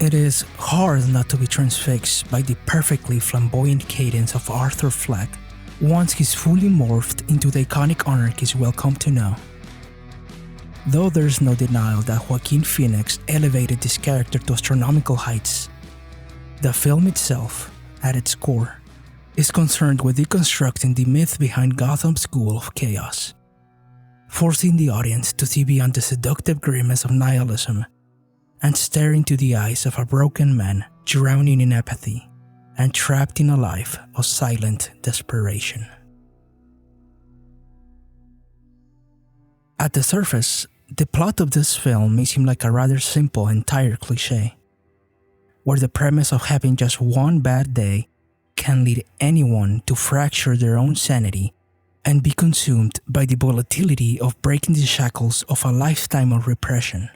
It is hard not to be transfixed by the perfectly flamboyant cadence of Arthur Fleck once he's fully morphed into the iconic anarchist we'll come to know. Though there's no denial that Joaquin Phoenix elevated this character to astronomical heights, the film itself, at its core, is concerned with deconstructing the myth behind Gotham's ghoul of chaos, forcing the audience to see beyond the seductive grimace of nihilism and stare into the eyes of a broken man drowning in apathy and trapped in a life of silent desperation. At the surface, the plot of this film may seem like a rather simple and tired cliché, where the premise of having just one bad day can lead anyone to fracture their own sanity and be consumed by the volatility of breaking the shackles of a lifetime of repression.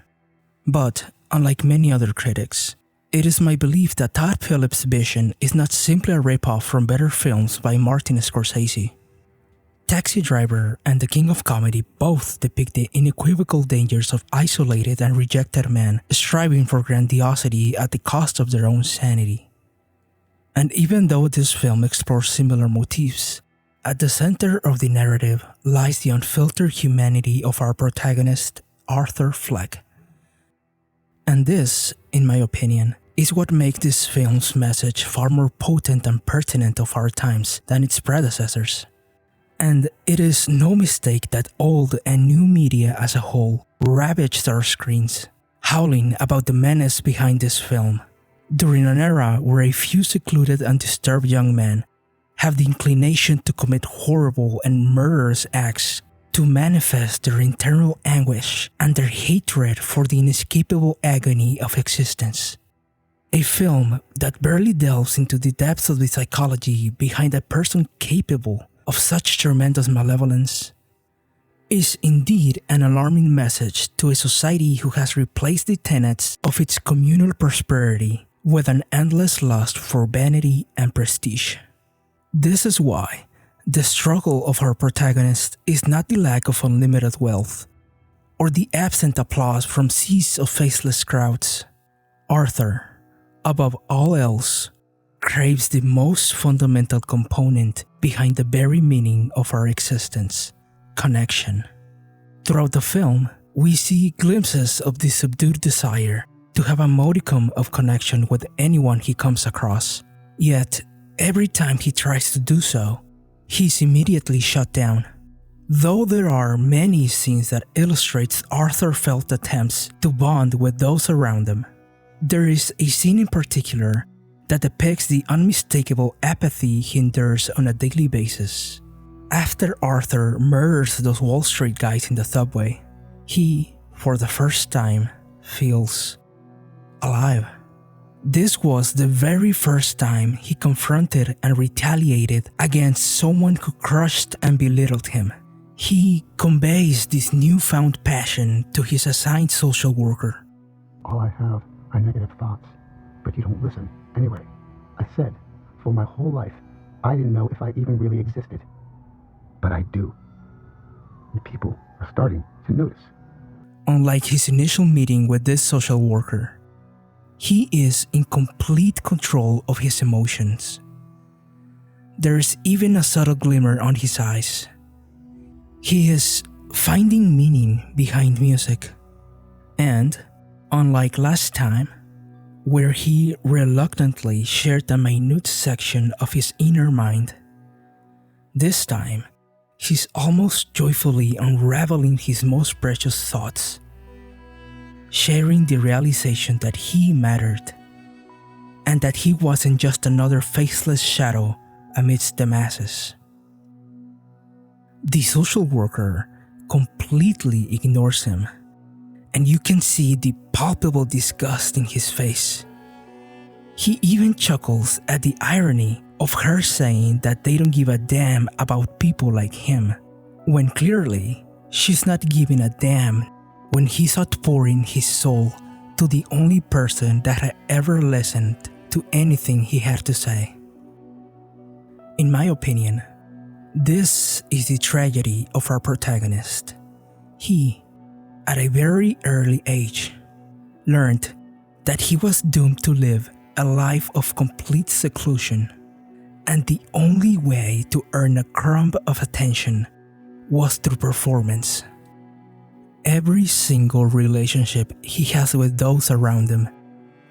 But, unlike many other critics, it is my belief that Todd Phillips' vision is not simply a ripoff from better films by Martin Scorsese. Taxi Driver and The King of Comedy both depict the unequivocal dangers of isolated and rejected men striving for grandiosity at the cost of their own sanity. And even though this film explores similar motifs, at the center of the narrative lies the unfiltered humanity of our protagonist, Arthur Fleck. And this, in my opinion, is what makes this film's message far more potent and pertinent of our times than its predecessors. And it is no mistake that old and new media as a whole ravaged our screens, howling about the menace behind this film, during an era where a few secluded and disturbed young men have the inclination to commit horrible and murderous acts to manifest their internal anguish and their hatred for the inescapable agony of existence. A film that barely delves into the depths of the psychology behind a person capable of such tremendous malevolence is indeed an alarming message to a society who has replaced the tenets of its communal prosperity with an endless lust for vanity and prestige. This is why the struggle of our protagonist is not the lack of unlimited wealth or the absent applause from seas of faceless crowds. Arthur, above all else, craves the most fundamental component behind the very meaning of our existence: connection. Throughout the film, we see glimpses of the subdued desire to have a modicum of connection with anyone he comes across. Yet, every time he tries to do so, he's immediately shut down. Though there are many scenes that illustrates Arthur Fleck's attempts to bond with those around him, there is a scene in particular that depicts the unmistakable apathy he endures on a daily basis. After Arthur murders those Wall Street guys in the subway, he, for the first time, feels alive. This was the very first time he confronted and retaliated against someone who crushed and belittled him. He conveys this newfound passion to his assigned social worker. All I have are negative thoughts, but you don't listen. Anyway, I said, for my whole life, I didn't know if I even really existed. But I do. And people are starting to notice. Unlike his initial meeting with this social worker, he is in complete control of his emotions. There is even a subtle glimmer on his eyes. He is finding meaning behind music. And, unlike last time, where he reluctantly shared a minute section of his inner mind, this time, he's almost joyfully unraveling his most precious thoughts, sharing the realization that he mattered, and that he wasn't just another faceless shadow amidst the masses. The social worker completely ignores him, and you can see the palpable disgust in his face. He even chuckles at the irony of her saying that they don't give a damn about people like him, when clearly she's not giving a damn when he's outpouring his soul to the only person that had ever listened to anything he had to say. In my opinion, this is the tragedy of our protagonist. He, at a very early age, learned that he was doomed to live a life of complete seclusion, and the only way to earn a crumb of attention was through performance. Every single relationship he has with those around him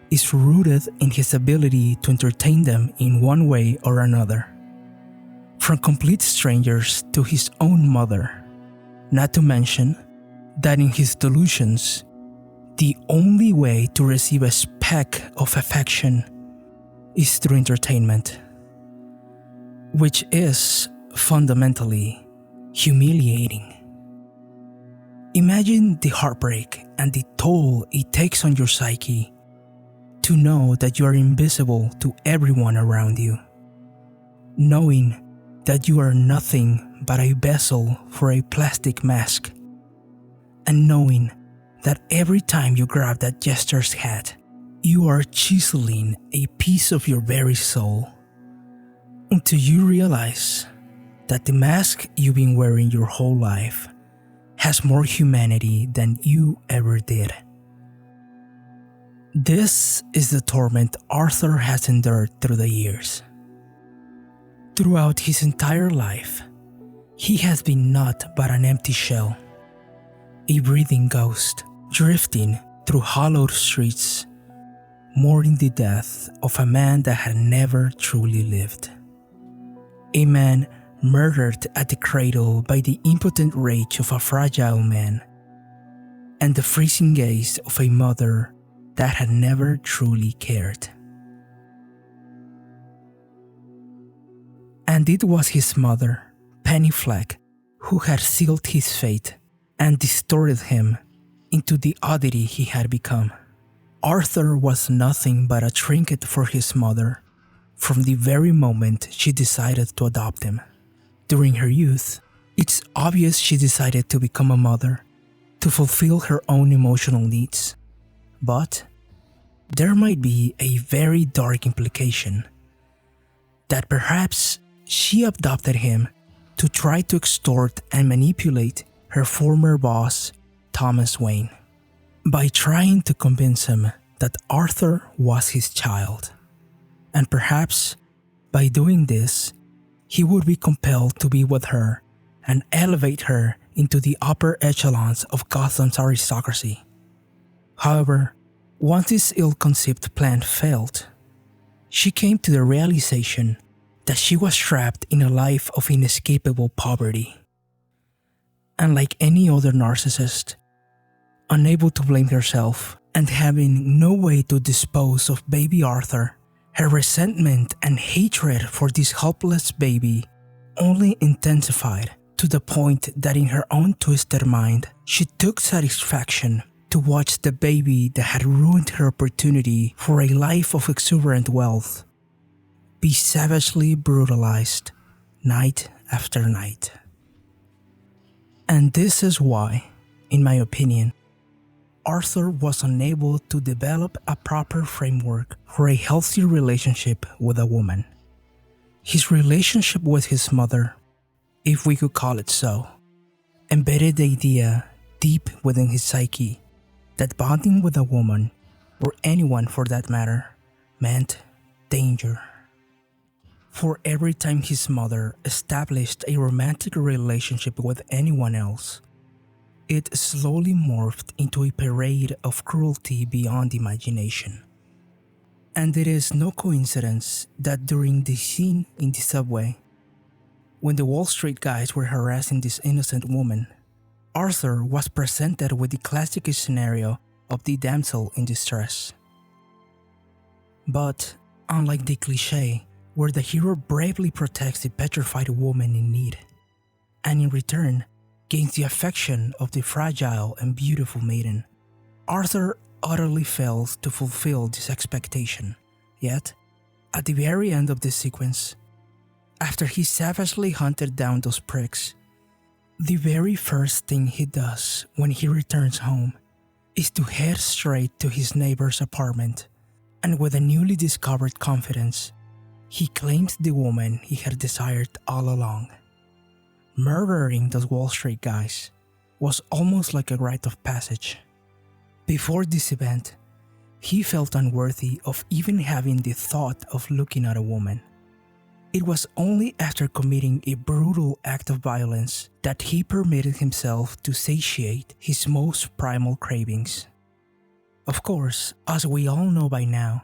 is rooted in his ability to entertain them in one way or another. From complete strangers to his own mother. Not to mention that in his delusions, the only way to receive a speck of affection is through entertainment, which is fundamentally humiliating. Imagine the heartbreak and the toll it takes on your psyche to know that you are invisible to everyone around you, knowing that you are nothing but a vessel for a plastic mask, and knowing that every time you grab that jester's hat, you are chiseling a piece of your very soul, until you realize that the mask you've been wearing your whole life has more humanity than you ever did. This is the torment Arthur has endured through the years. Throughout his entire life, he has been naught but an empty shell, a breathing ghost drifting through hollowed streets, mourning the death of a man that had never truly lived. A man murdered at the cradle by the impotent rage of a fragile man, and the freezing gaze of a mother that had never truly cared. And it was his mother, Penny Fleck, who had sealed his fate and distorted him into the oddity he had become. Arthur was nothing but a trinket for his mother from the very moment she decided to adopt him. During her youth, it's obvious she decided to become a mother to fulfill her own emotional needs. But there might be a very dark implication that perhaps she adopted him to try to extort and manipulate her former boss, Thomas Wayne, by trying to convince him that Arthur was his child. And perhaps by doing this, he would be compelled to be with her and elevate her into the upper echelons of Gotham's aristocracy. However, once this ill-conceived plan failed, she came to the realization that she was trapped in a life of inescapable poverty. And like any other narcissist, unable to blame herself and having no way to dispose of baby Arthur, her resentment and hatred for this helpless baby only intensified to the point that in her own twisted mind, she took satisfaction to watch the baby that had ruined her opportunity for a life of exuberant wealth be savagely brutalized night after night. And this is why, in my opinion, Arthur was unable to develop a proper framework for a healthy relationship with a woman. His relationship with his mother, if we could call it so, embedded the idea deep within his psyche that bonding with a woman, or anyone for that matter, meant danger. For every time his mother established a romantic relationship with anyone else, it slowly morphed into a parade of cruelty beyond imagination. And it is no coincidence that during the scene in the subway, when the Wall Street guys were harassing this innocent woman, Arthur was presented with the classic scenario of the damsel in distress. But unlike the cliché where the hero bravely protects the petrified woman in need, and in return gains the affection of the fragile and beautiful maiden, Arthur utterly fails to fulfill this expectation. Yet, at the very end of this sequence, after he savagely hunted down those pricks, the very first thing he does when he returns home is to head straight to his neighbor's apartment, and with a newly discovered confidence, he claims the woman he had desired all along. Murdering those Wall Street guys was almost like a rite of passage. Before this event, He felt unworthy of even having the thought of looking at a woman. It was only after committing a brutal act of violence that he permitted himself to satiate his most primal cravings. Of course, as we all know by now,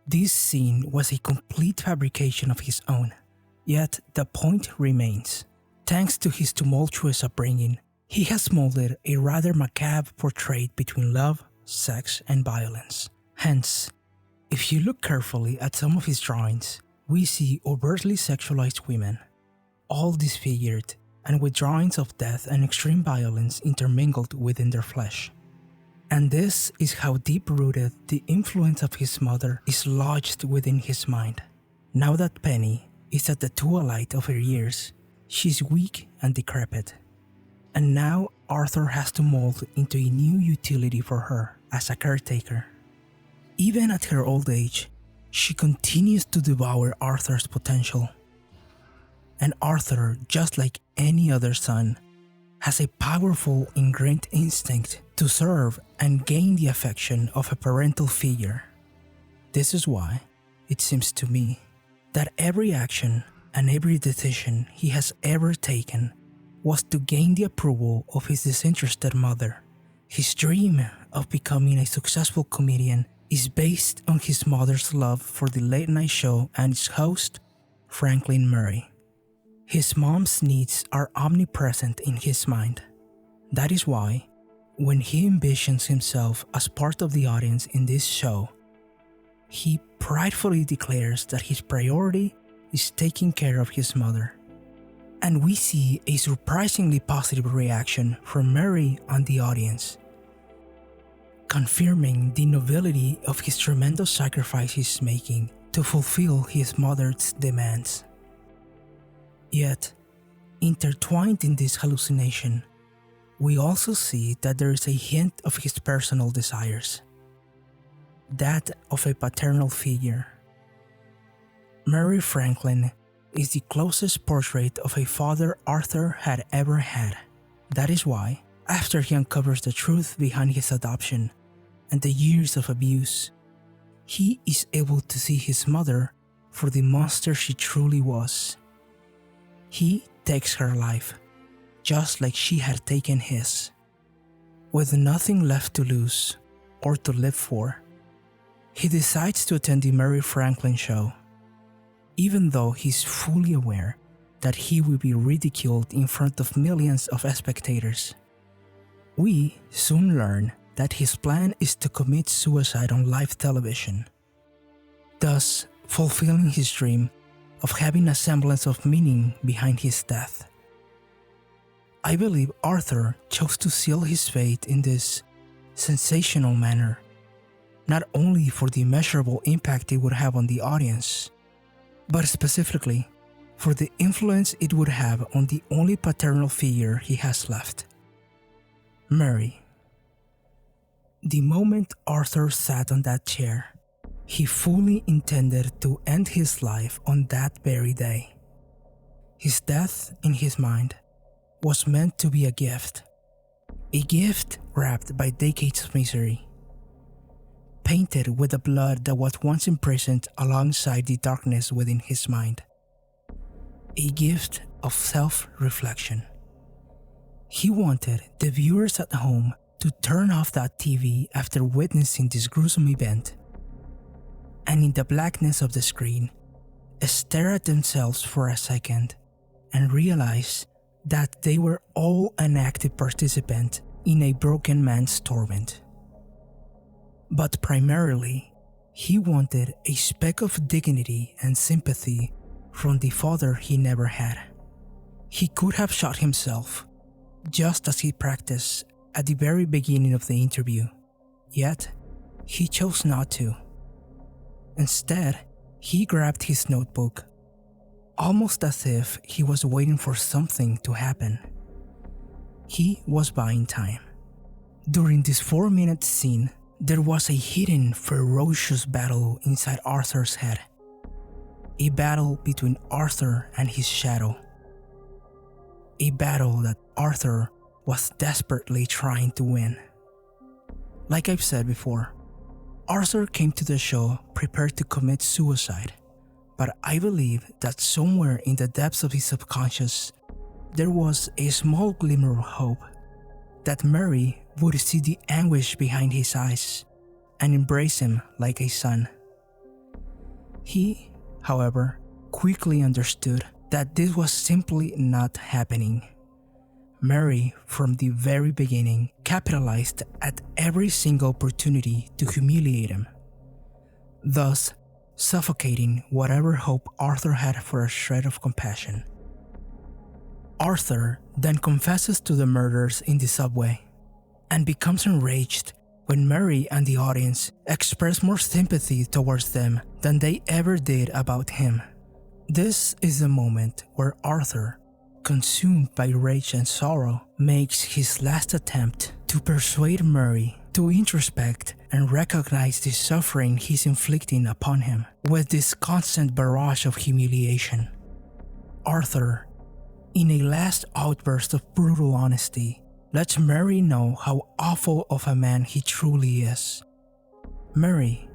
this scene was a complete fabrication of his own. Yet the point remains. Thanks to his tumultuous upbringing, he has molded a rather macabre portrait between love, sex, and violence. Hence, if you look carefully at some of his drawings, we see overtly sexualized women, all disfigured and with drawings of death and extreme violence intermingled within their flesh. And this is how deep-rooted the influence of his mother is lodged within his mind. Now that Penny is at the twilight of her years, she's weak and decrepit. And now Arthur has to mold into a new utility for her as a caretaker. Even at her old age, she continues to devour Arthur's potential. And Arthur, just like any other son, has a powerful ingrained instinct to serve and gain the affection of a parental figure. This is why, it seems to me, that every action and every decision he has ever taken was to gain the approval of his disinterested mother. His dream of becoming a successful comedian is based on his mother's love for the late-night show and its host, Franklin Murray. His mom's needs are omnipresent in his mind. That is why, when he envisions himself as part of the audience in this show, he pridefully declares that his priority is taking care of his mother. And we see a surprisingly positive reaction from Murray on the audience, confirming the nobility of his tremendous sacrifice he's making to fulfill his mother's demands. Yet, intertwined in this hallucination, we also see that there is a hint of his personal desires, that of a paternal figure. Murray Franklin is the closest portrait of a father Arthur had ever had. That is why, after he uncovers the truth behind his adoption and the years of abuse, he is able to see his mother for the monster she truly was. He takes her life, just like she had taken his. With nothing left to lose or to live for, he decides to attend the Murray Franklin show, even though he's fully aware that he will be ridiculed in front of millions of spectators. We soon learn that his plan is to commit suicide on live television, thus fulfilling his dream of having a semblance of meaning behind his death. I believe Arthur chose to seal his fate in this sensational manner, not only for the immeasurable impact it would have on the audience, but specifically for the influence it would have on the only paternal figure he has left, Murray. The moment Arthur sat on that chair, he fully intended to end his life on that very day. His death, in his mind, was meant to be a gift wrapped by decades of misery, painted with the blood that was once imprisoned alongside the darkness within his mind, a gift of self-reflection. He wanted the viewers at home to turn off that TV after witnessing this gruesome event, and in the blackness of the screen, stare at themselves for a second and realize that they were all an active participant in a broken man's torment. But primarily, he wanted a speck of dignity and sympathy from the father he never had. He could have shot himself, just as he practiced at the very beginning of the interview, yet he chose not to. Instead, he grabbed his notebook, almost as if he was waiting for something to happen. He was buying time. During this 4-minute scene, there was a hidden, ferocious battle inside Arthur's head. A battle between Arthur and his shadow. A battle that Arthur was desperately trying to win. Like I've said before, Arthur came to the show prepared to commit suicide, but I believe that somewhere in the depths of his subconscious, there was a small glimmer of hope that Mary would see the anguish behind his eyes and embrace him like a son. He, however, quickly understood that this was simply not happening. Mary, from the very beginning, capitalized at every single opportunity to humiliate him, thus suffocating whatever hope Arthur had for a shred of compassion. Arthur then confesses to the murders in the subway and becomes enraged when Mary and the audience express more sympathy towards them than they ever did about him. This is the moment where Arthur, consumed by rage and sorrow, makes his last attempt to persuade Murray to introspect and recognize the suffering he's inflicting upon him with this constant barrage of humiliation. Arthur, in a last outburst of brutal honesty, lets Murray know how awful of a man he truly is. Murray,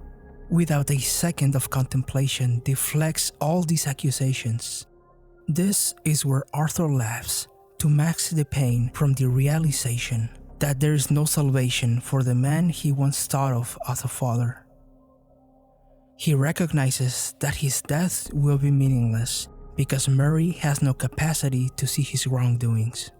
without a second of contemplation, deflects all these accusations. This is where Arthur laughs to mask the pain from the realization that there is no salvation for the man he once thought of as a father. He recognizes that his death will be meaningless because Murray has no capacity to see his wrongdoings.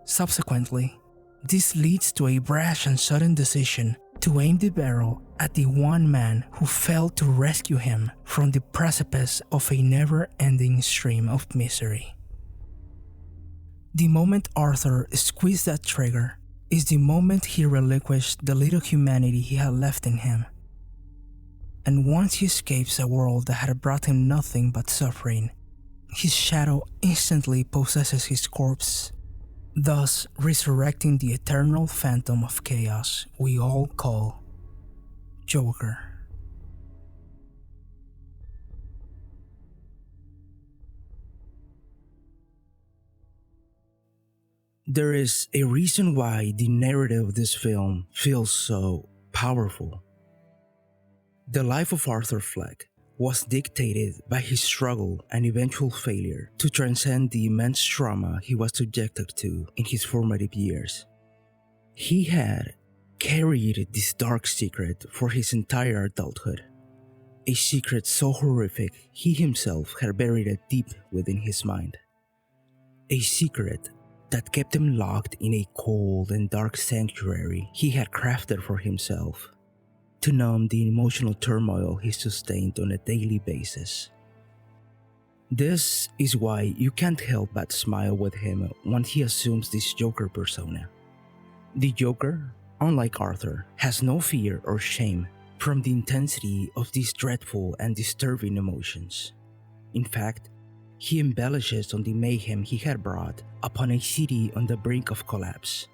Subsequently, this leads to a brash and sudden decision to aim the barrel at the one man who failed to rescue him from the precipice of a never-ending stream of misery. The moment Arthur squeezed that trigger is the moment he relinquished the little humanity he had left in him. And once he escapes a world that had brought him nothing but suffering, his shadow instantly possesses his corpse, thus resurrecting the eternal phantom of chaos we all call Joker. There is a reason why the narrative of this film feels so powerful. The life of Arthur Fleck was dictated by his struggle and eventual failure to transcend the immense trauma he was subjected to in his formative years. He had carried this dark secret for his entire adulthood, a secret so horrific he himself had buried it deep within his mind. A secret that kept him locked in a cold and dark sanctuary he had crafted for himself to numb the emotional turmoil he sustained on a daily basis. This is why you can't help but smile with him when he assumes this Joker persona. The Joker, unlike Arthur, has no fear or shame from the intensity of these dreadful and disturbing emotions. In fact, he embellishes on the mayhem he had brought upon a city on the brink of collapse.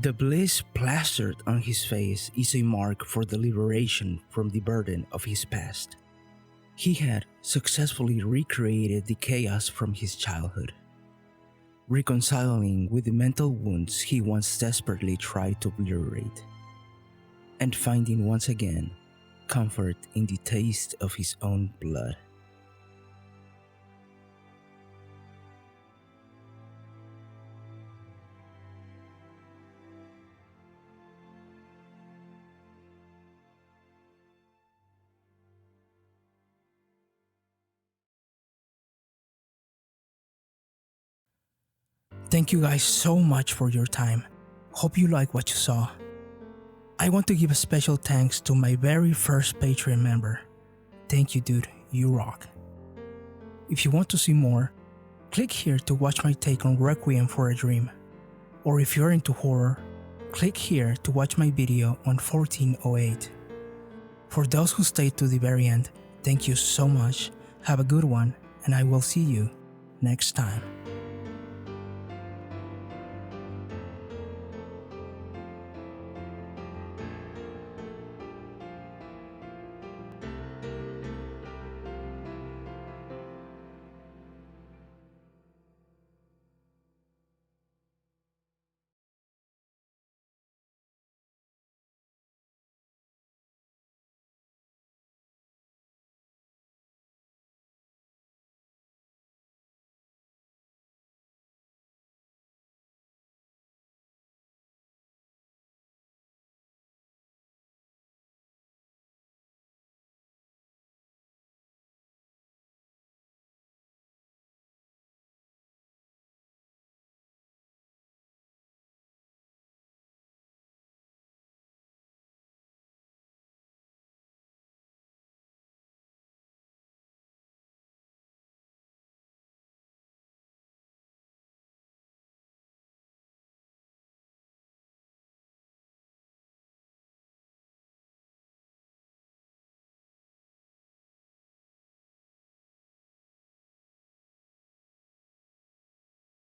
The bliss plastered on his face is a mark for the liberation from the burden of his past. He had successfully recreated the chaos from his childhood, reconciling with the mental wounds he once desperately tried to obliterate, and finding once again comfort in the taste of his own blood. Thank you guys so much for your time. Hope you like what you saw. I want to give a special thanks to my very first Patreon member. Thank you, dude, you rock. If you want to see more, click here to watch my take on Requiem for a Dream. Or if you're into horror, click here to watch my video on 1408. For those who stayed to the very end, thank you so much, have a good one, and I will see you next time.